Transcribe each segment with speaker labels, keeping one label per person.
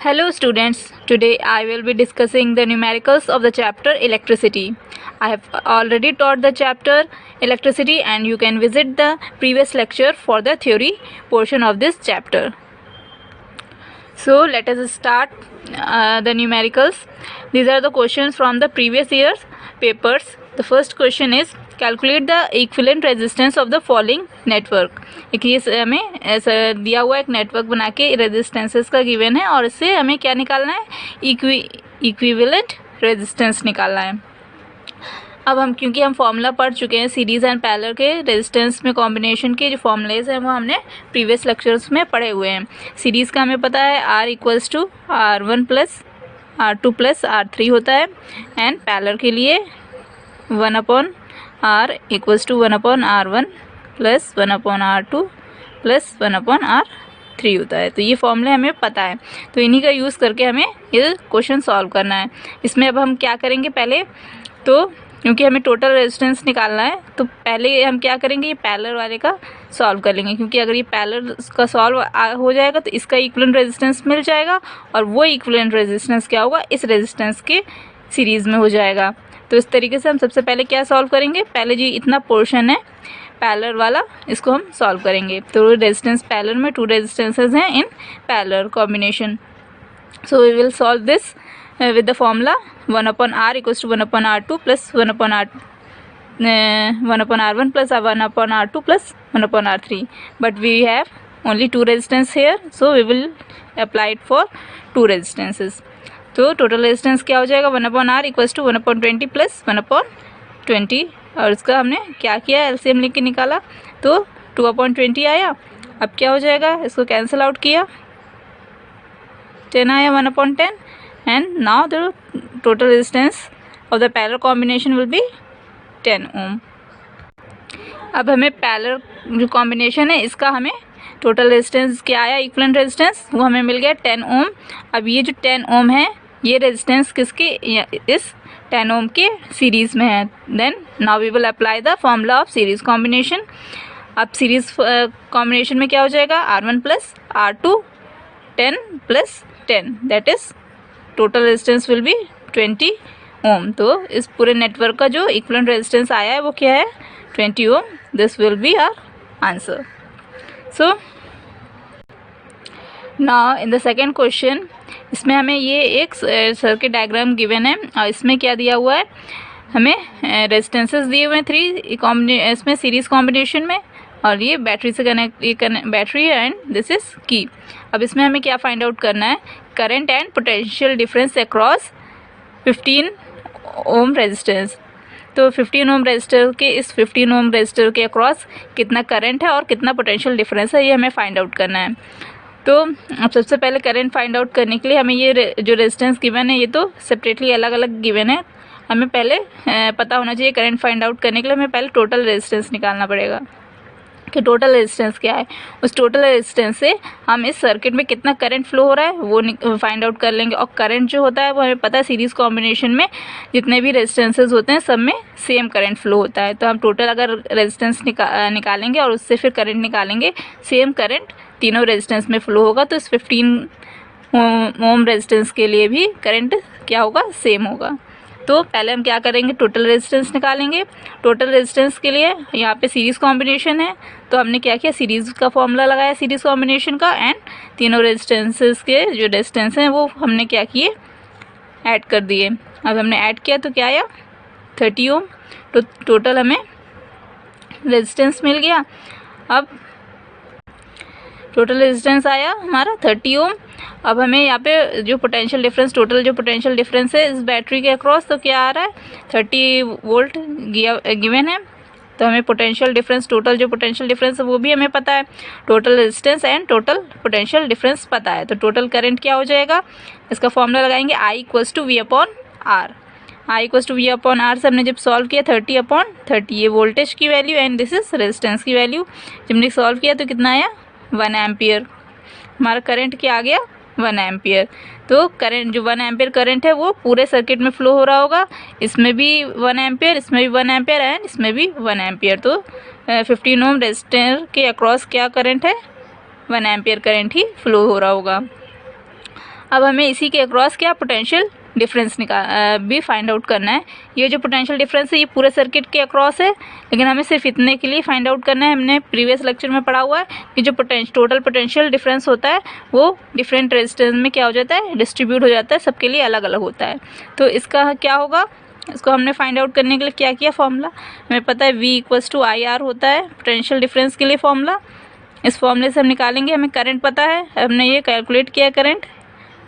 Speaker 1: Hello students, today I will be discussing the numericals of the chapter electricity. I have already taught the chapter electricity and you can visit the previous lecture for the theory portion of this chapter. So let us start the numericals. These are the questions from the previous year's papers. The first question is calculate the equivalent resistance of the following network. एक ये हमें ऐसा दिया हुआ एक network बना के resistances का गिवन है और इससे हमें क्या निकालना है, इक्विवेलेंट रेजिस्टेंस निकालना है। अब हम क्योंकि हम फॉर्मूला पढ़ चुके हैं सीरीज़ एंड पैरेलल के रेजिस्टेंस में कॉम्बिनेशन के जो फॉर्मूलेज हैं वो हमने प्रीवियस लेक्चर्स में पढ़े हुए हैं। सीरीज़ का हमें पता है R equals to R1 plus R2 plus R3 होता है एंड पैरेलल के लिए 1/R equals to 1/R1 plus 1/R2 plus 1/R3 होता है। तो ये फॉर्मूले हमें पता है, तो इन्हीं का यूज़ करके हमें ये क्वेश्चन सॉल्व करना है। इसमें अब हम क्या करेंगे, पहले तो क्योंकि हमें टोटल रेजिस्टेंस निकालना है तो पहले हम क्या करेंगे, ये पैरेलल वाले का सॉल्व कर लेंगे, क्योंकि अगर ये पैरेलल का सॉल्व हो जाएगा तो इसका इक्विवेलेंट रेजिस्टेंस मिल जाएगा और वो इक्विवेलेंट रेजिस्टेंस क्या होगा, इस रेजिस्टेंस के सीरीज़ में हो जाएगा। तो इस तरीके से हम सबसे पहले क्या सॉल्व करेंगे, पहले जी इतना पोर्शन है पैरेलल वाला, इसको हम सॉल्व करेंगे। तो रेजिस्टेंस पैरेलल में टू रेजिस्टेंसेस हैं in parallel combination. So we will solve this with the formula 1/R equals to 1/R2 plus 1/R1 plus 1/R2 plus 1/R3, but we have only two resistance here, so we will apply it for two resistances. तो total resistance क्या हो जाएगा, 1/R equals to 1/20 plus 1/20, और इसका हमने क्या किया, LCM लेके निकाला तो 2/20 आया। अब क्या हो जाएगा, इसको कैंसिल आउट किया, 10 आया 1/10 and now the total resistance of the parallel combination will be 10 ओम। अब हमें पैरेलल जो कॉम्बिनेशन है इसका हमें टोटल रेजिस्टेंस क्या आया, इक्विवेलेंट रेजिस्टेंस, वो हमें मिल गया 10 ओम। अब ये जो 10 ओम है ये रेजिस्टेंस किसके, इस 10 ओम के सीरीज़ में है। Then now we will apply the formula of series combination. अब सीरीज़ कॉम्बिनेशन में क्या हो जाएगा, R1 plus R2 10 plus 10, that is total resistance will be 20 ohm. तो इस पूरे नेटवर्क का जो इक्विवेलेंट रेजिस्टेंस आया है वो क्या है, 20 ohm. This will be our answer. So now in the second question, इसमें हमें ये एक सर्किट डायग्राम गिवन है और इसमें क्या दिया हुआ है, हमें रेजिस्टेंसेस दिए हुए हैं 3 इसमें सीरीज़ कॉम्बिनेशन में, और ये बैटरी से कनेक्ट बैटरी है एंड दिस इज़ की। अब इसमें हमें क्या फाइंड आउट करना है, current and potential difference across 15 ohm resistance. तो 15 ओम रेजिस्टर के इस 15 ओम रेजिस्टर के अक्रॉस कितना करंट है और कितना पोटेंशियल डिफरेंस है, ये हमें फाइंड आउट करना है। तो अब सबसे पहले करंट फाइंड आउट करने के लिए हमें ये जो रेजिस्टेंस गिवन है ये तो सेपरेटली अलग अलग गिवन है, हमें पहले पता होना चाहिए करंट फाइंड आउट करने के लिए हमें पहले टोटल रेजिस्टेंस निकालना पड़ेगा कि टोटल रेजिस्टेंस क्या है। उस टोटल रेजिस्टेंस से हम इस सर्किट में कितना करंट फ्लो हो रहा है वो फाइंड आउट कर लेंगे, और करंट जो होता है वो हमें पता है सीरीज़ कॉम्बिनेशन में जितने भी रेजिस्टेंसेस होते हैं सब में सेम करंट फ्लो होता है। तो हम टोटल अगर रेजिस्टेंस निकालेंगे और उससे फिर करंट निकालेंगे, सेम करंट तीनों रेजिस्टेंस में फ्लो होगा, तो इस 15 ओम रेजिस्टेंस के लिए भी करंट क्या होगा, सेम होगा। तो पहले हम क्या करेंगे, टोटल रेजिस्टेंस निकालेंगे। टोटल रेजिस्टेंस के लिए यहाँ पे सीरीज़ कॉम्बिनेशन है, तो हमने क्या किया, सीरीज़ का फॉर्मूला लगाया सीरीज़ कॉम्बिनेशन का, एंड तीनों रेजिस्टेंसेस के जो रेजिस्टेंस हैं वो हमने क्या किए, ऐड कर दिए। अब हमने ऐड किया तो क्या आया, 30 ओम। तो टोटल हमें रेजिस्टेंस मिल गया। अब टोटल रेजिस्टेंस आया हमारा 30 ओम। अब हमें यहाँ पे जो पोटेंशियल डिफरेंस, टोटल जो पोटेंशियल डिफरेंस है इस बैटरी के अक्रॉस, तो क्या आ रहा है, 30 वोल्ट गिवन है। तो हमें पोटेंशियल डिफरेंस, टोटल जो पोटेंशियल डिफरेंस है वो भी हमें पता है, total resistance and total potential difference पता है। तो टोटल करंट क्या हो जाएगा, इसका फॉर्मूला लगाएंगे I equals to V/R। I equals to V/R से हमने जब सॉल्व किया 30/30, ये वोल्टेज की value and this is resistance की वैल्यू। जब हमने सॉल्व किया तो कितना आया, 1 एम्पियर। हमारा करंट क्या आ गया, 1 एम्पियर। तो करंट जो 1 एम्पियर करंट है वो पूरे सर्किट में फ्लो हो रहा होगा, इसमें भी 1 एम्पियर, इसमें भी 1 एम्पियर एंड इसमें भी 1 एम्पियर। तो 15 ओम रेजिस्टर के अक्रॉस क्या करंट है, 1 एम्पियर करंट ही फ्लो हो रहा होगा। अब हमें इसी के अक्रॉस क्या पोटेंशियल डिफरेंस भी फाइंड आउट करना है। ये जो पोटेंशियल डिफरेंस है ये पूरे सर्किट के अक्रॉस है, लेकिन हमें सिर्फ इतने के लिए फाइंड आउट करना है। हमने प्रीवियस लेक्चर में पढ़ा हुआ है कि जो टोटल पोटेंशियल डिफरेंस होता है वो डिफरेंट रेजिस्टेंस में क्या हो जाता है, डिस्ट्रीब्यूट हो जाता है, सबके लिए अलग अलग होता है। तो इसका क्या होगा, इसको हमने फाइंड आउट करने के लिए क्या किया, फॉर्मूला हमें पता है V=IR होता है पोटेंशियल डिफरेंस के लिए फॉर्मूला। इस फॉर्मूले से हम निकालेंगे। हमें करंट पता है, हमने ये कैलकुलेट किया, करंट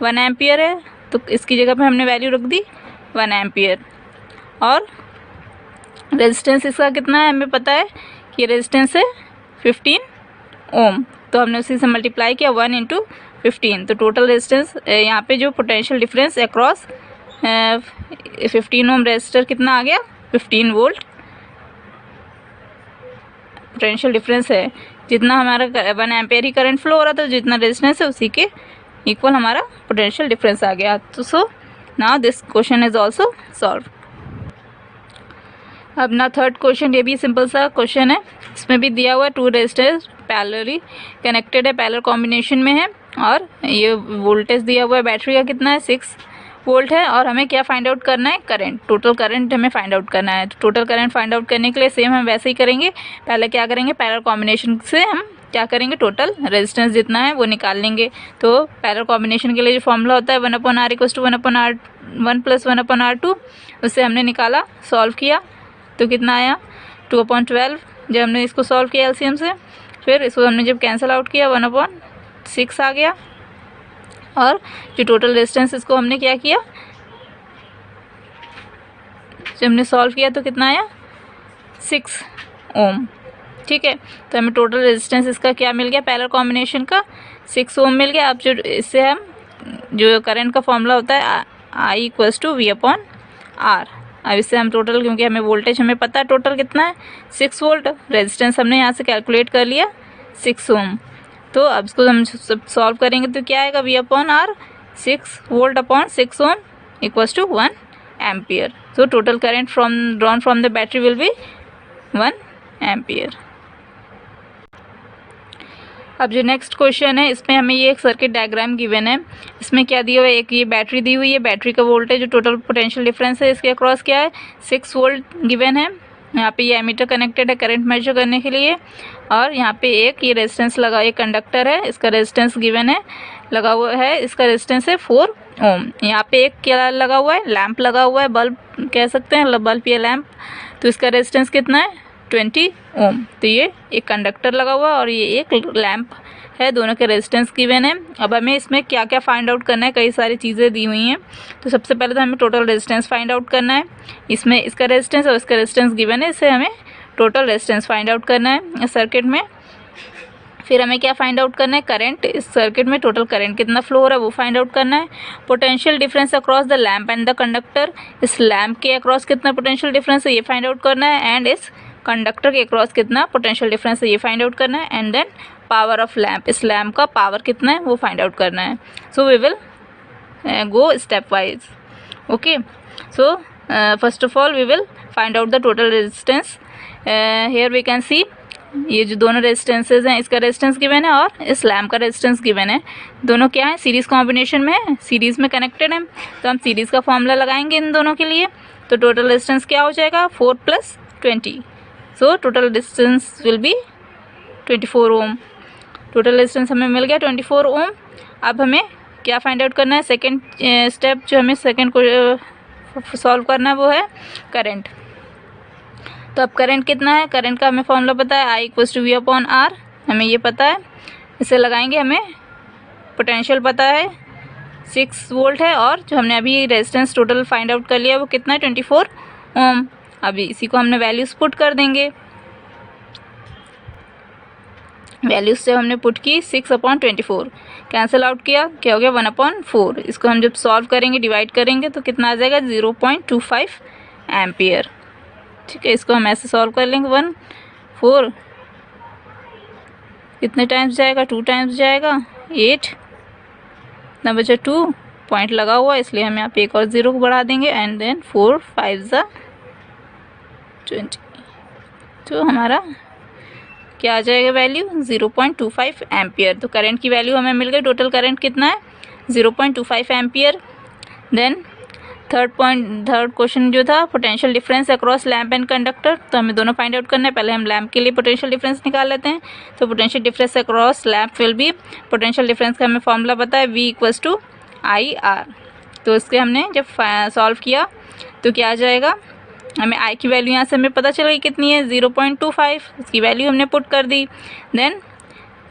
Speaker 1: 1 एम्पियर है, तो इसकी जगह पे हमने वैल्यू रख दी 1 एम्पियर। और रेजिस्टेंस इसका कितना है, हमें पता है कि रेजिस्टेंस है 15 ओम, तो हमने उसी से मल्टीप्लाई किया 1 × 15। तो टोटल रेजिस्टेंस यहाँ पे जो potential difference across 15 ohm resistor कितना आ गया, 15 वोल्ट पोटेंशियल डिफरेंस है। जितना हमारा 1 एम्पियर ही करंट फ्लो हो रहा था, जितना रेजिस्टेंस है उसी के इक्वल हमारा पोटेंशियल डिफरेंस आ गया। तो so now this question is also solve. अब ना थर्ड क्वेश्चन, ये भी सिंपल सा क्वेश्चन है। इसमें भी दिया हुआ है 2 रेजिस्टर्स पैरेलली कनेक्टेड है, पैरेलल कॉम्बिनेशन में है, और ये वोल्टेज दिया हुआ है बैटरी का कितना है 6 वोल्ट है, और हमें क्या फाइंड आउट करना है, करंट, टोटल करंट हमें फाइंड आउट करना है। तो टोटल करंट फाइंड आउट करने के लिए सेम हम वैसे ही करेंगे। पहले क्या करेंगे, पैरेलल कॉम्बिनेशन से हम क्या करेंगे, टोटल रेजिस्टेंस जितना है वो निकाल लेंगे। तो पैरेलल कॉम्बिनेशन के लिए जो फॉर्मूला होता है 1/R = 1 + 1/R2, उससे हमने निकाला, सॉल्व किया, तो कितना आया 2/12। जब हमने इसको सॉल्व किया एलसीएम से, फिर इसको हमने जब कैंसिल आउट किया 1/6 आ गया, और जो टोटल रेजिस्टेंस इसको हमने क्या किया, जब हमने सॉल्व किया तो कितना आया 6 ओम। ठीक है, तो हमें टोटल रेजिस्टेंस इसका क्या मिल गया, पैरेलल कॉम्बिनेशन का 6 ओम मिल गया। अब जो इससे हम जो करंट का फॉर्मूला होता है I = V/R, अब इससे हम टोटल, क्योंकि हमें वोल्टेज हमें पता है टोटल कितना है 6 वोल्ट, रेजिस्टेंस हमने यहाँ से कैलकुलेट कर लिया 6 ओम। तो अब इसको हम सब सॉल्व करेंगे तो क्या आएगा, V/R 6 V/6 Om = 1 ampere. So total current drawn from the battery will be 1 ampere. अब जो नेक्स्ट क्वेश्चन है, इसमें हमें ये एक सर्किट डायग्राम गिवन है। इसमें क्या दिया हुआ है, एक ये बैटरी दी हुई है, बैटरी का वोल्टेज जो टोटल पोटेंशियल डिफरेंस है इसके अक्रॉस क्या है 6 वोल्ट गिवन है। यहाँ पे ये एमीटर कनेक्टेड है करंट मेजर करने के लिए, और यहाँ पे एक ये रेजिस्टेंस लगा, एक कंडक्टर है, इसका रेजिस्टेंस गिवन है, लगा हुआ है, इसका रेजिस्टेंस है 4 ओम। यहाँ पे एक क्या लगा हुआ है, लैंप लगा हुआ है, बल्ब कह सकते हैं, बल्ब या लैंप, तो इसका रेजिस्टेंस कितना है 20 ओम। तो ये एक कंडक्टर लगा हुआ है और ये एक लैंप है, दोनों के रेजिस्टेंस गिवन है। अब हमें इसमें क्या क्या फाइंड आउट करना है, कई सारी चीज़ें दी हुई हैं। तो सबसे पहले तो हमें टोटल रेजिस्टेंस फाइंड आउट करना है। इसमें इसका रेजिस्टेंस और इसका रेजिस्टेंस गिवन है, इससे हमें टोटल रेजिस्टेंस फाइंड आउट करना है इस सर्किट में। फिर हमें क्या फाइंड आउट करना है, करंट, इस सर्किट में टोटल करंट कितना फ्लो हो रहा है वो फाइंड आउट करना है। Potential difference across the lamp and the conductor, इस लैंप के अक्रॉस कितना पोटेंशियल डिफरेंस है ये फाइंड आउट करना है, एंड इस कंडक्टर के अक्रॉस कितना पोटेंशियल डिफरेंस है ये फाइंड आउट करना है, and then power of lamp, इस लैंप का पावर कितना है वो फाइंड आउट करना है। So we will go step wise. Okay, so first of all we will find out the total resistance. Here we can see, ये जो दोनों रेजिस्टेंसेज हैं, इसका रेजिस्टेंस गिवन है और इस लैम्प का रेजिस्टेंस गिवन है। दोनों क्या है, सीरीज कॉम्बिनेशन में है, सीरीज में कनेक्टेड है, तो हम सीरीज का फॉर्मूला लगाएंगे इन दोनों के लिए। तो टोटल रेजिस्टेंस क्या हो जाएगा 4 + 20, so total distance will be 24 ohm. Total resistance हमें मिल गया 24 ओम। अब हमें क्या फाइंड आउट करना है, सेकेंड स्टेप जो हमें सेकेंड को सॉल्व करना है वो है करंट। तो अब करंट कितना है, करंट का हमें फॉर्मूला पता है I = V/R, हमें ये पता है, इसे लगाएंगे। हमें पोटेंशियल पता है 6 वोल्ट है, और जो हमने अभी रेजिस्टेंस टोटल फाइंड आउट कर लिया वो कितना है 24 ओम। अभी इसी को हमने वैल्यूज पुट कर देंगे, वैल्यूज से हमने पुट की 6/24, कैंसिल आउट किया, क्या हो गया 1/4। इसको हम जब सॉल्व करेंगे, डिवाइड करेंगे तो कितना आ जाएगा 0.25 एम्पियर। ठीक है, इसको हम ऐसे सॉल्व कर लेंगे। 1/4 कितने टाइम्स जाएगा, 2 टाइम्स जाएगा, 8 ना बचा 2 पॉइंट लगा हुआ, इसलिए हम यहाँ पे एक और 0 को बढ़ा देंगे, एंड देन 4 5 20। तो हमारा क्या आ जाएगा वैल्यू 0.25 एम्पियर। तो करंट की वैल्यू हमें मिल गई, टोटल करंट कितना है 0.25 एम्पियर। देन थर्ड क्वेश्चन जो था potential difference across lamp and conductor, तो हमें दोनों फाइंड आउट करना है। पहले हम लैम्प के लिए पोटेंशियल डिफरेंस निकाल लेते हैं। तो potential difference across lamp will be, potential difference का हमें फॉर्मूला पता है V=IR। तो इसके हमने जब सॉल्व किया तो क्या आ जाएगा, हमें I की वैल्यू यहाँ से हमें पता चल गई कितनी है 0.25, इसकी वैल्यू हमने पुट कर दी। देन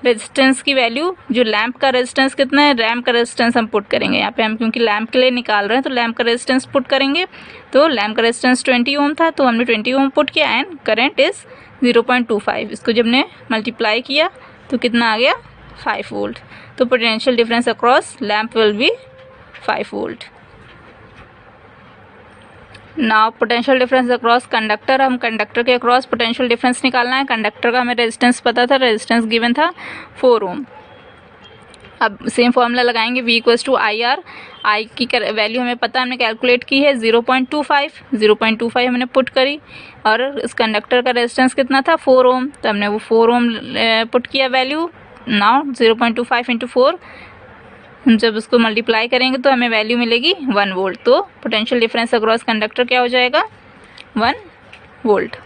Speaker 1: रेजिस्टेंस की वैल्यू, जो लैम्प का रेजिस्टेंस कितना है, रैम्प का रेजिस्टेंस हम पुट करेंगे यहाँ पे, हम क्योंकि लैम्प के लिए निकाल रहे हैं तो लैम्प का रेजिस्टेंस पुट करेंगे। तो लैम्प का रेजिस्टेंस 20 ओम था तो हमने 20 ओम पुट किया एंड करंट इज़ 0.25। इसको जब ने मल्टीप्लाई किया तो कितना आ गया 5 वोल्ट। तो potential difference across lamp will be 5 volt. Now potential difference across conductor, हम कंडक्टर के अक्रॉस पोटेंशियल डिफरेंस निकालना है। कंडक्टर का हमें रेजिस्टेंस पता था, रेजिस्टेंस गिवन था 4 ओम। अब सेम फॉर्मूला लगाएंगे V=IR। I की वैल्यू हमें पता, हमने कैलकुलेट की है 0.25 हमने पुट करी, और इस कंडक्टर का रेजिस्टेंस कितना था 4 ओम, तो हमने वो 4 ओम पुट किया वैल्यू। नाउ 0.25 × 4 हम जब उसको मल्टीप्लाई करेंगे तो हमें वैल्यू मिलेगी 1 वोल्ट। तो पोटेंशियल डिफरेंस अक्रॉस कंडक्टर क्या हो जाएगा 1 वोल्ट।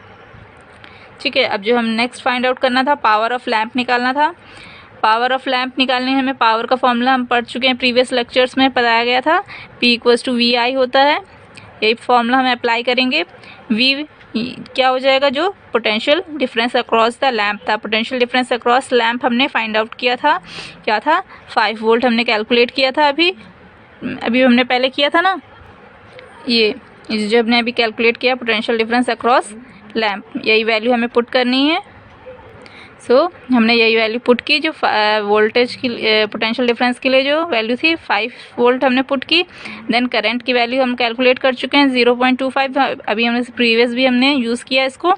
Speaker 1: ठीक है, अब जो हम नेक्स्ट फाइंड आउट करना था, पावर ऑफ लैम्प निकालना था। पावर ऑफ लैम्प निकालने हमें पावर का फॉर्मूला हम पढ़ चुके हैं, प्रीवियस लेक्चर्स में बताया गया था, P=VI होता है। यही फॉर्मूला हम अप्लाई करेंगे। V क्या हो जाएगा, जो potential difference across the lamp था, पोटेंशियल डिफरेंस अक्रॉस लैम्प हमने फाइंड आउट किया था, क्या था 5 वोल्ट हमने कैलकुलेट किया था। अभी हमने पहले किया था ना, ये जो हमने अभी कैलकुलेट किया पोटेंशियल डिफरेंस अक्रॉस लैम्प, यही वैल्यू हमें पुट करनी है। सो हमने यही वैल्यू पुट की, जो वोल्टेज की पोटेंशियल डिफरेंस के लिए जो वैल्यू थी 5 वोल्ट हमने पुट की। देन करंट की वैल्यू हम कैलकुलेट कर चुके हैं 0.25, अभी हमने प्रीवियस भी हमने यूज़ किया इसको।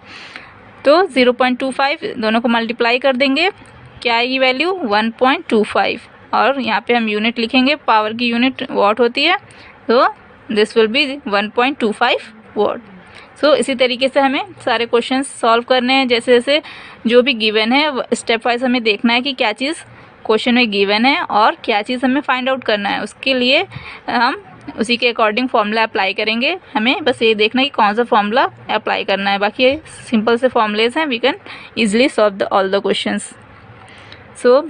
Speaker 1: तो 0.25 दोनों को मल्टीप्लाई कर देंगे, क्या आएगी वैल्यू 1.25, और यहाँ पे हम यूनिट लिखेंगे, पावर की यूनिट वॉट होती है, तो दिस विल बी 1.25 वॉट। सो इसी तरीके से हमें सारे क्वेश्चंस सॉल्व करने हैं, जैसे जैसे जो भी गिवन है स्टेप वाइज हमें देखना है कि क्या चीज़ क्वेश्चन में गिवन है और क्या चीज़ हमें फाइंड आउट करना है। उसके लिए हम उसी के अकॉर्डिंग फॉर्मूला अप्लाई करेंगे। हमें बस ये देखना है कि कौन सा फॉर्मूला अप्लाई करना है, बाकी ये सिंपल से फॉर्मूलेज हैं, we can easily solve all the questions. So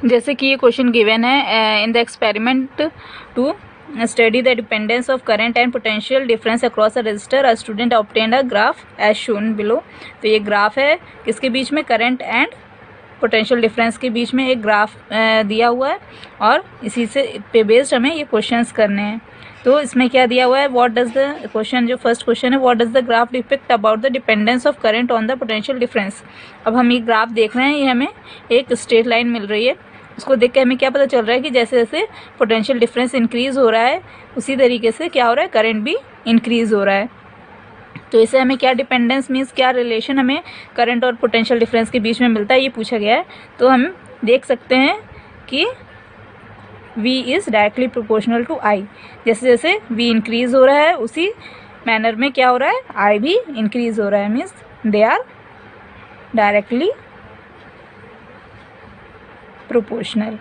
Speaker 1: जैसे कि ये क्वेश्चन गिवन है, in the experiment to study the dependence of current and potential difference across a resistor, a student obtained a graph as shown below। तो ये graph है किसके बीच में, current and potential difference के बीच में एक ग्राफ दिया हुआ है, और इसी से पे बेस्ड हमें ये क्वेश्चंस करने हैं। तो इसमें क्या दिया हुआ है, व्हाट डज द क्वेश्चन, जो फर्स्ट क्वेश्चन है, what does the graph depict about the dependence of current on the potential difference. अब हम ये ग्राफ देख रहे हैं, ये हमें एक स्ट्रेट लाइन मिल रही है, उसको देख के हमें क्या पता चल रहा है कि जैसे जैसे पोटेंशियल डिफरेंस इंक्रीज़ हो रहा है उसी तरीके से क्या हो रहा है, करंट भी इंक्रीज़ हो रहा है। तो इसे हमें क्या डिपेंडेंस मीन्स क्या रिलेशन हमें करंट और पोटेंशियल डिफरेंस के बीच में मिलता है, ये पूछा गया है। तो हम देख सकते हैं कि V is directly proportional to I। जैसे जैसे V इंक्रीज़ हो रहा है उसी मैनर में क्या हो रहा है, I भी इंक्रीज़ हो रहा है, means they are directly proportional.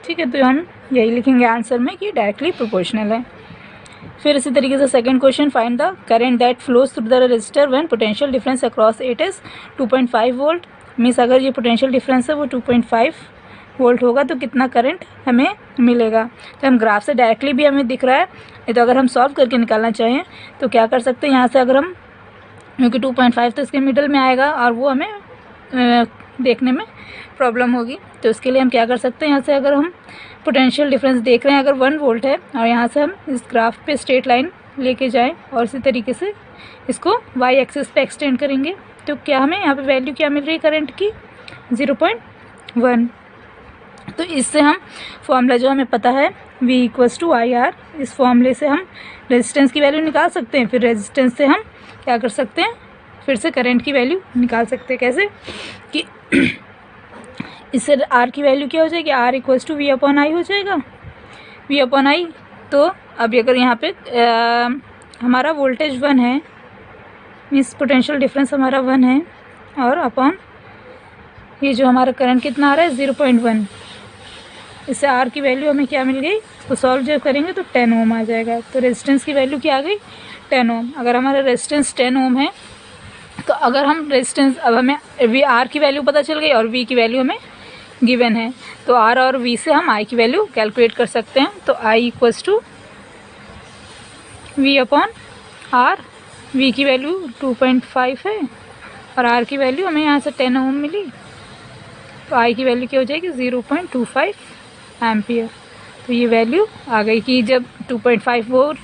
Speaker 1: ठीक है, तो हम यही लिखेंगे आंसर में कि डायरेक्टली प्रोपोर्शनल है। फिर इसी तरीके से second question, find the current that flows through the resistor when potential difference across it is 2.5 volt. Means अगर ये पोटेंशियल डिफरेंस है वो 2.5 वोल्ट होगा तो कितना करंट हमें मिलेगा। तो हम ग्राफ से डायरेक्टली भी हमें दिख रहा है, ये तो अगर हम सॉल्व करके निकालना चाहें तो क्या कर सकते हैं, यहाँ से अगर हम, क्योंकि 2.5 तो इसके मिडल में आएगा और वो हमें देखने में प्रॉब्लम होगी, तो उसके लिए हम क्या कर सकते हैं, यहाँ से अगर हम पोटेंशियल डिफरेंस देख रहे हैं अगर 1 वोल्ट है, और यहाँ से हम इस ग्राफ पे स्ट्रेट लाइन लेके जाएं और इसी तरीके से इसको वाई एक्सिस पे एक्सटेंड करेंगे, तो क्या हमें यहाँ पे वैल्यू क्या मिल रही है करंट की 0.1। तो इससे हम फॉर्मूला जो हमें पता है V=IR, इस फॉर्मूले से हम रेजिस्टेंस की वैल्यू निकाल सकते हैं। फिर रेजिस्टेंस से हम क्या कर सकते हैं, फिर से करंट की वैल्यू निकाल सकते हैं। कैसे कि इससे R की वैल्यू क्या हो जाएगी, R=V/I हो जाएगा, V/I। तो अब अगर यहाँ पे हमारा वोल्टेज 1 है, मीन्स पोटेंशियल डिफरेंस हमारा 1 है, और अपॉन ये जो हमारा करंट कितना आ रहा है 0.1, इससे आर की वैल्यू हमें क्या मिल गई, तो सॉल्व जब करेंगे तो 10 ओम आ जाएगा। तो रेजिस्टेंस की वैल्यू क्या आ गई 10 ओम। अगर हमारा रेजिस्टेंस 10 ओम है तो अगर हम रेजिस्टेंस, अब हमें वी आर की वैल्यू पता चल गई और वी की वैल्यू हमें गिवन है, तो आर और वी से हम आई की वैल्यू कैलकुलेट कर सकते हैं। तो I equals to V upon R. V की वैल्यू 2.5 है और आर की वैल्यू हमें यहाँ से 10 ओम मिली, तो आई की वैल्यू क्या हो जाएगी 0.25 एम्पियर। तो ये वैल्यू आ गई कि जब 2.5 वोल्ट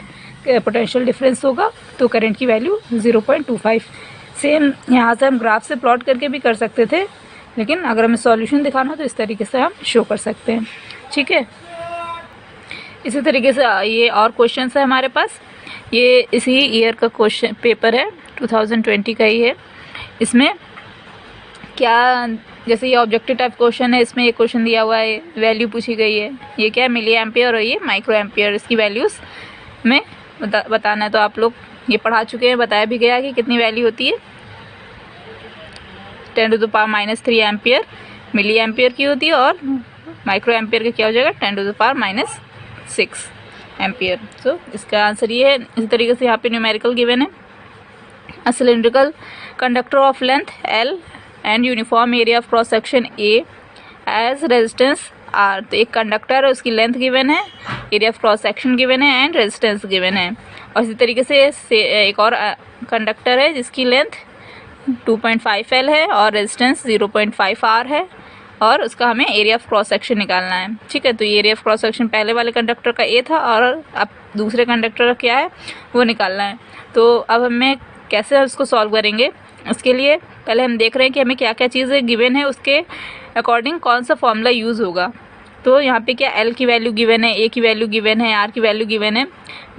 Speaker 1: पोटेंशियल डिफरेंस होगा तो करंट की वैल्यू 0.25। सेम यहाँ से हम ग्राफ से प्लॉट करके भी कर सकते थे, लेकिन अगर हमें सॉल्यूशन दिखाना हो तो इस तरीके से हम शो कर सकते हैं। ठीक है, इसी तरीके से ये और क्वेश्चन है हमारे पास। ये इसी ईयर का क्वेश्चन पेपर है, 2020 का ही है। इसमें क्या, जैसे ये ऑब्जेक्टिव टाइप क्वेश्चन है, इसमें ये क्वेश्चन दिया हुआ है, वैल्यू पूछी गई है, ये क्या है मिली एम्पियर और ये माइक्रो एम्पियर, इसकी वैल्यूज़ में बताना है। तो आप लोग ये पढ़ा चुके हैं, बताया भी गया कि कितनी वैल्यू होती है, 10⁻³ एम्पियर मिली एम्पियर की होती है, और माइक्रो एम्पियर का क्या हो जाएगा 10⁻⁶ एम्पियर। सो इसका आंसर ये है। इसी तरीके से यहाँ पे न्यूमेरिकल गिवन है, a cylindrical conductor of length L and uniform area of cross section A has resistance R। तो एक कंडक्टर है, उसकी लेंथ गिवन है, area of cross section given है एंड रेजिस्टेंस गिवन है। और इसी तरीके से एक और कंडक्टर है जिसकी लेंथ 2.5 L है और रेजिस्टेंस 0.5 R है, और उसका हमें एरिया ऑफ क्रॉस सेक्शन निकालना है। ठीक है, तो ये एरिया ऑफ क्रॉस सेक्शन पहले वाले कंडक्टर का A था और अब दूसरे कंडक्टर का क्या है वो निकालना है। तो अब हमें कैसे उसको सॉल्व करेंगे, उसके लिए पहले हम देख रहे हैं कि हमें क्या क्या चीज़ें गिवन है, उसके अकॉर्डिंग कौन सा फॉर्मूला यूज़ होगा। तो यहाँ पे क्या L की वैल्यू गिवन है, A की वैल्यू गिवन है, R की वैल्यू गिवन है,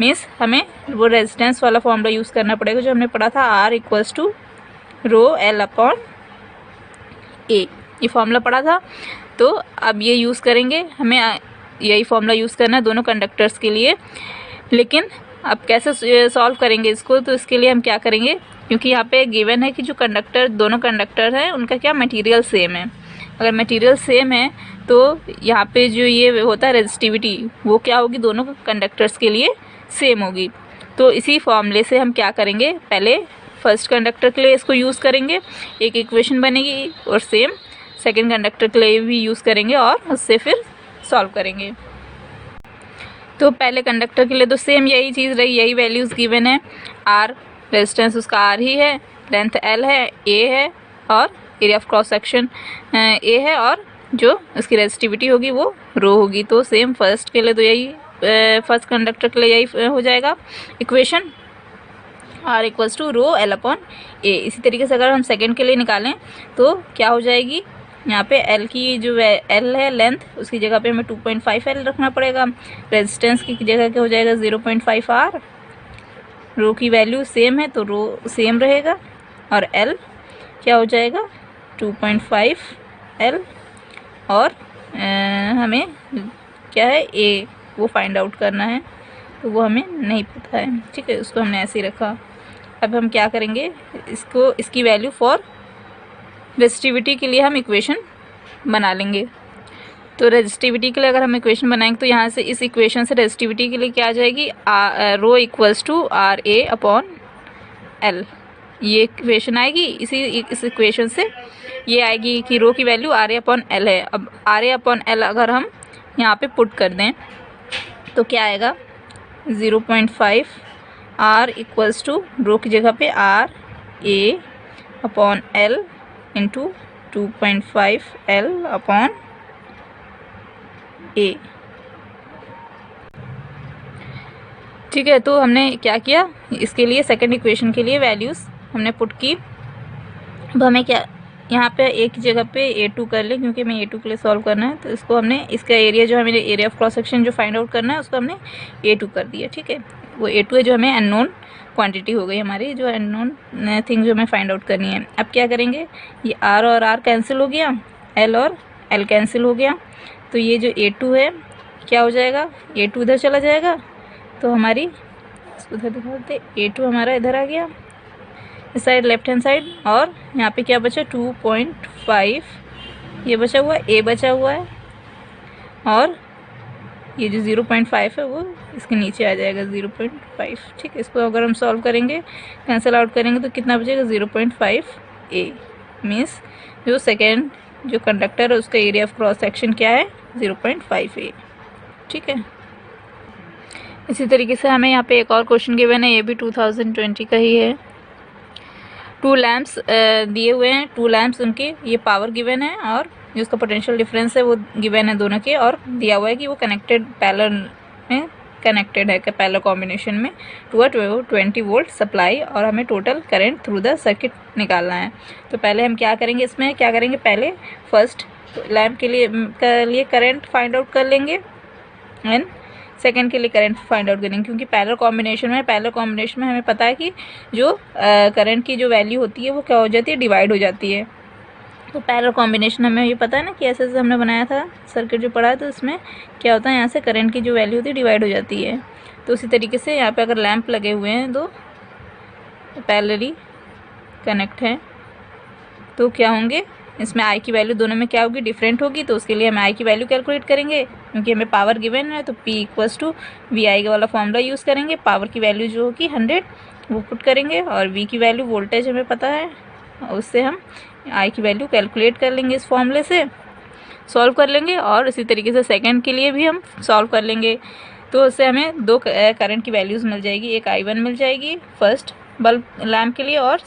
Speaker 1: मीन्स हमें वो रेजिस्टेंस वाला फॉर्मूला यूज़ करना पड़ेगा जो हमने पढ़ा था, R इक्वल्स टू ρL/A। ये फॉर्मूला पढ़ा था, तो अब ये यूज़ करेंगे, हमें यही फॉर्मूला यूज़ करना है दोनों कंडक्टर्स के लिए। लेकिन अब कैसे सॉल्व करेंगे इसको, तो इसके लिए हम क्या करेंगे, क्योंकि यहाँ पे गिवन है कि जो कंडक्टर, दोनों कंडक्टर हैं उनका क्या मटेरियल सेम है। अगर मटेरियल सेम है तो यहाँ पे जो ये होता है रेजिस्टिविटी, वो क्या होगी दोनों कंडक्टर्स के लिए सेम होगी। तो इसी फॉर्मूले से हम क्या करेंगे, पहले फर्स्ट कंडक्टर के लिए इसको यूज़ करेंगे, एक इक्वेशन बनेगी, और सेम सेकेंड कंडक्टर के लिए भी यूज़ करेंगे और उससे फिर सॉल्व करेंगे। तो पहले कंडक्टर के लिए तो सेम यही चीज़ रही, यही वैल्यूज़ गिवन है। आर रेजिस्टेंस उसका आर ही है, लेंथ एल है, ए है, और area of cross section A है, और जो उसकी रेजिस्टिविटी होगी वो रो होगी। तो सेम फर्स्ट के लिए तो यही, फर्स्ट कंडक्टर के लिए यही हो जाएगा equation, are equals to ρL/A। इसी तरीके से अगर हम सेकेंड के लिए निकालें तो क्या हो जाएगी, यहाँ पे L की जो L है लेंथ, उसकी जगह पे हमें 2.5 L रखना पड़ेगा, रेजिस्टेंस की जगह क्या हो जाएगा 0.5 R, रो की वैल्यू सेम है तो रो सेम रहेगा, और L क्या हो जाएगा 2.5 L, और हमें क्या है A वो फाइंड आउट करना है, तो वो हमें नहीं पता है। ठीक है, उसको हमने ऐसे ही रखा। अब हम क्या करेंगे, इसको, इसकी वैल्यू फॉर रेजिस्टिविटी के लिए हम इक्वेशन बना लेंगे। तो रेजिस्टिविटी के लिए अगर हम इक्वेशन बनाएंगे तो यहाँ से इस इक्वेशन से रेजिस्टिविटी के लिए क्या आ जाएगी, रो इक्वल्स टू RA/L, ये इक्वेशन आएगी। इस इक्वेशन से ये आएगी कि रो की वैल्यू RA/L है। अब RA/L अगर हम यहाँ पे पुट कर दें तो क्या आएगा 0.5 R इक्वल्स टू रो की जगह पे RA/L इंटू 2.5 L/A। ठीक है, तो हमने क्या किया, इसके लिए सेकंड इक्वेशन के लिए वैल्यूज़ हमने पुट की। अब हमें क्या, यहाँ पे एक जगह पे A2 कर ले, क्योंकि हमें A2 के लिए सॉल्व करना है। तो इसको हमने, इसका एरिया जो हमें एरिया ऑफ क्रॉस सेक्शन जो फाइंड आउट करना है उसको हमने A2 कर दिया। ठीक है, वो A2 है जो हमें अननोन क्वांटिटी हो गई हमारी, जो अननोन थिंग जो हमें फाइंड आउट करनी है। अब क्या करेंगे, ये R और R कैंसिल हो गया, L और L कैंसिल हो गया, तो ये जो A2 है क्या हो जाएगा, A2 इधर चला जाएगा, तो हमारी इसको उधर दिखा देते, A2 हमारा इधर आ गया इस साइड लेफ्ट हैंड साइड, और यहाँ पे क्या बचा 2.5 ये बचा हुआ है, ए बचा हुआ है, और ये जो 0.5 है वो इसके नीचे आ जाएगा 0.5। ठीक है, इसको अगर हम सॉल्व करेंगे, कैंसिल आउट करेंगे तो कितना बचेगा 0.5 ए। मीन्स जो सेकेंड जो कंडक्टर है उसका एरिया ऑफ क्रॉस सेक्शन क्या है 0.5 ए। ठीक है, इसी तरीके से हमें यहाँ पे एक और क्वेश्चन गिवन है, ये भी 2020 का ही है। 2 लैम्प्स दिए हुए हैं, 2 लैम्प्स उनकी ये पावर गिवन है और जो उसका पोटेंशियल डिफरेंस है वो गिवन है दोनों के, और दिया हुआ है कि वो कनेक्टेड पैरेलल में कनेक्टेड है पैरेलल कॉम्बिनेशन में टू अ 20 वोल्ट सप्लाई, और हमें total current through the circuit निकालना है। तो पहले हम क्या करेंगे, इसमें क्या करेंगे, पहले फर्स्ट लैम्प के लिए करंट फाइंड आउट कर लेंगे एंड सेकेंड के लिए करंट फाइंड आउट करेंगे, क्योंकि पैरेलल कॉम्बिनेशन में हमें पता है कि जो करंट की जो वैल्यू होती है वो क्या हो जाती है, डिवाइड हो जाती है। तो पैरेलल कॉम्बिनेशन हमें ये पता है ना कि ऐसे हमने बनाया था सर्किट जो पढ़ा है, तो इसमें क्या होता है, यहाँ से करंट की जो वैल्यू होती है डिवाइड हो जाती है। तो उसी तरीके से यहाँ पे अगर लैंप लगे हुए हैं दो पैरेलली कनेक्ट हैं तो क्या होंगे, इसमें आई की वैल्यू दोनों में क्या होगी, डिफरेंट होगी। तो उसके लिए हम आई की वैल्यू कैलकुलेट करेंगे, क्योंकि हमें पावर गिवन है तो P = VI वाला फॉर्मूला यूज़ करेंगे। पावर की वैल्यू जो होगी 100 वो पुट करेंगे, और V की वैल्यू वोल्टेज हमें पता है, उससे हम आई की वैल्यू कैलकुलेट कर लेंगे, इस फॉर्मूले से सॉल्व कर लेंगे। और इसी तरीके से सेकंड के लिए भी हम सॉल्व कर लेंगे, तो उससे हमें 2 करंट की वैल्यूज़ मिल जाएगी, एक I1 मिल जाएगी फर्स्ट बल्ब लैम्प के लिए, और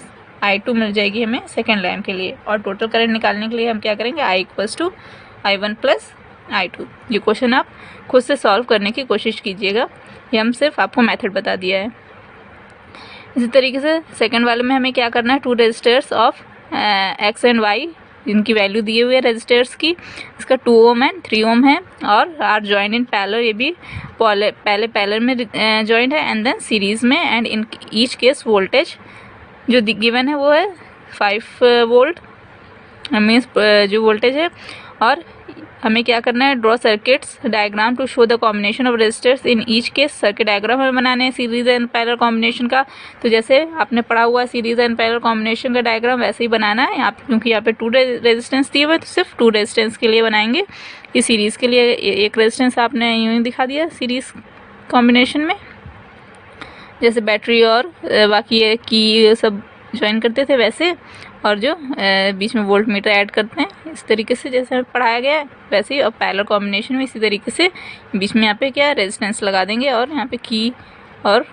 Speaker 1: I2 मिल जाएगी हमें सेकेंड लैम्प के लिए। और टोटल करंट निकालने के लिए हम क्या करेंगे, I = I1 + I2। ये क्वेश्चन आप खुद से सॉल्व करने की कोशिश कीजिएगा, ये हम सिर्फ आपको मेथड बता दिया है। इसी तरीके से सेकेंड वाले में हमें क्या करना है, 2 resistors of X and Y जिनकी वैल्यू दिए हुए है रेजिस्टर्स की, इसका 2 ओम एंड 3 ओम है, और आर जॉइंट इन पैरेलल, ये भी पहले पैरेलल में जॉइंट है एंड देन सीरीज़ में, and in each case voltage जो गिवन है वो है 5 वोल्ट मीन्स जो वोल्टेज है। और हमें क्या करना है, draw circuits diagram to show the combination of resistors in each case. Circuit diagram हमें बनाने हैं सीरीज एंड पैरेलल कॉम्बिनेशन का, तो जैसे आपने पढ़ा हुआ सीरीज एंड पैरेलल कॉम्बिनेशन का डायग्राम वैसे ही बनाना है यहाँ पे, क्योंकि यहाँ पे 2 रेजिस्टेंस दिए हुए तो सिर्फ 2 रेजिस्टेंस के लिए बनाएंगे। ये सीरीज़ के लिए एक रेजिस्टेंस आपने यूँ ही दिखा दिया सीरीज़ कॉम्बिनेशन में, जैसे बैटरी और बाकी ये की सब ज्वाइन करते थे वैसे, और जो बीच में वोल्ट मीटर ऐड करते हैं इस तरीके से जैसे हमें पढ़ाया गया है वैसे ही। और पैरेलल कॉम्बिनेशन में इसी तरीके से बीच में यहाँ पे क्या रेजिस्टेंस लगा देंगे, और यहाँ पे की और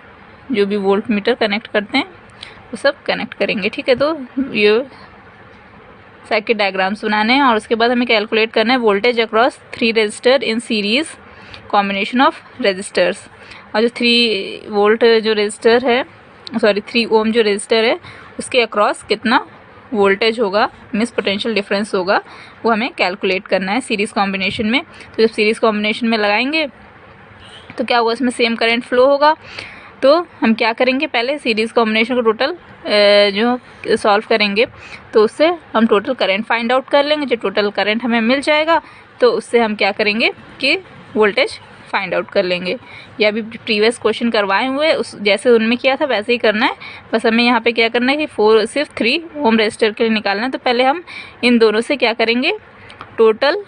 Speaker 1: जो भी वोल्ट मीटर कनेक्ट करते हैं वो सब कनेक्ट करेंगे। ठीक है, तो ये सर्किट डायग्राम्स बनाने हैं, और उसके बाद हमें कैलकुलेट करना है voltage across 3 resistor in series combination of resistors. और जो 3 वोल्ट जो रेजिस्टर है, 3 ओम जो रेजिस्टर है उसके अक्रॉस कितना वोल्टेज होगा, मीन्स पोटेंशियल डिफरेंस होगा, वो हमें कैलकुलेट करना है सीरीज़ कॉम्बिनेशन में। तो जब सीरीज़ कॉम्बिनेशन में लगाएंगे तो क्या होगा, इसमें सेम करंट फ्लो होगा। तो हम क्या करेंगे, पहले सीरीज़ कॉम्बिनेशन को टोटल जो सॉल्व करेंगे तो उससे हम टोटल करंट फाइंड आउट कर लेंगे। जो टोटल करंट हमें मिल जाएगा तो उससे हम क्या करेंगे कि वोल्टेज फाइंड आउट कर लेंगे। या अभी प्रीवियस क्वेश्चन करवाए हुए उस जैसे उनमें किया था वैसे ही करना है, बस हमें यहाँ पे क्या करना है कि सिर्फ 3 ओम रेजिस्टर के लिए निकालना है। तो पहले हम इन दोनों से क्या करेंगे, टोटल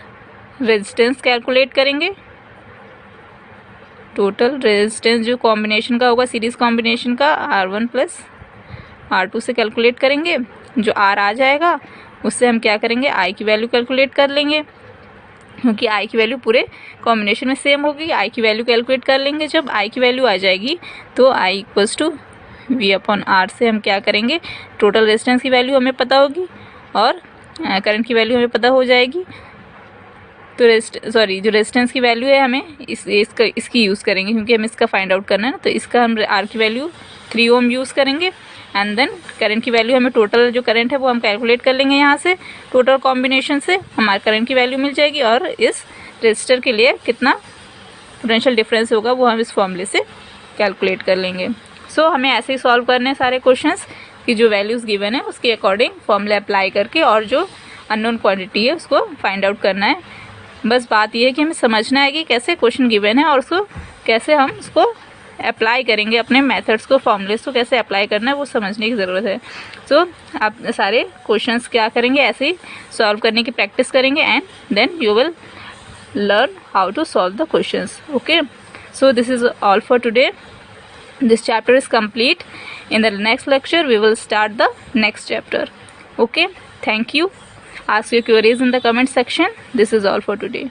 Speaker 1: रेजिस्टेंस कैलकुलेट करेंगे। टोटल रेजिस्टेंस जो कॉम्बिनेशन का होगा सीरीज़ कॉम्बिनेशन का R1 + R2 से कैलकुलेट करेंगे। जो R आ जाएगा उससे हम क्या करेंगे, I की वैल्यू कैलकुलेट कर लेंगे, क्योंकि I की वैल्यू पूरे कॉम्बिनेशन में सेम होगी। I की वैल्यू कैलकुलेट कर लेंगे। जब I की वैल्यू आ जाएगी तो I = V/R से हम क्या करेंगे, टोटल रेजिस्टेंस की वैल्यू हमें पता होगी और करंट की वैल्यू हमें पता हो जाएगी। तो जो रेजिस्टेंस की वैल्यू है हमें इसकी यूज़ करेंगे, क्योंकि हमें इसका फाइंड आउट करना है ना। तो इसका हम R की वैल्यू 3 ओम यूज़ करेंगे, एंड देन करंट की वैल्यू हमें टोटल जो करंट है वो हम कैलकुलेट कर लेंगे। यहाँ से टोटल कॉम्बिनेशन से हमारे करंट की वैल्यू मिल जाएगी, और इस रजिस्टर के लिए कितना पोटेंशियल डिफरेंस होगा वो हम इस फॉर्मूले से कैलकुलेट कर लेंगे। सो हमें ऐसे ही सॉल्व करने हैं सारे क्वेश्चंस कि जो वैल्यूज़ गिवन है उसके अकॉर्डिंग फॉर्मूला अप्लाई करके, और जो अननोन क्वांटिटी है उसको फाइंड आउट करना है। बस बात यह है कि हमें समझना है कि कैसे क्वेश्चन गिवन है और उसको कैसे हम उसको अप्लाई करेंगे, अपने मेथड्स को, फॉर्मूलेस को कैसे अप्लाई करना है वो समझने की ज़रूरत है। सो आप सारे क्वेश्चंस क्या करेंगे, ऐसे ही सॉल्व करने की प्रैक्टिस करेंगे and then you will learn how to solve the questions. Okay, so this is all for today. This chapter is complete. In the next lecture we will start the next chapter. Okay, thank you. Ask your queries in the comment section. This is all for today.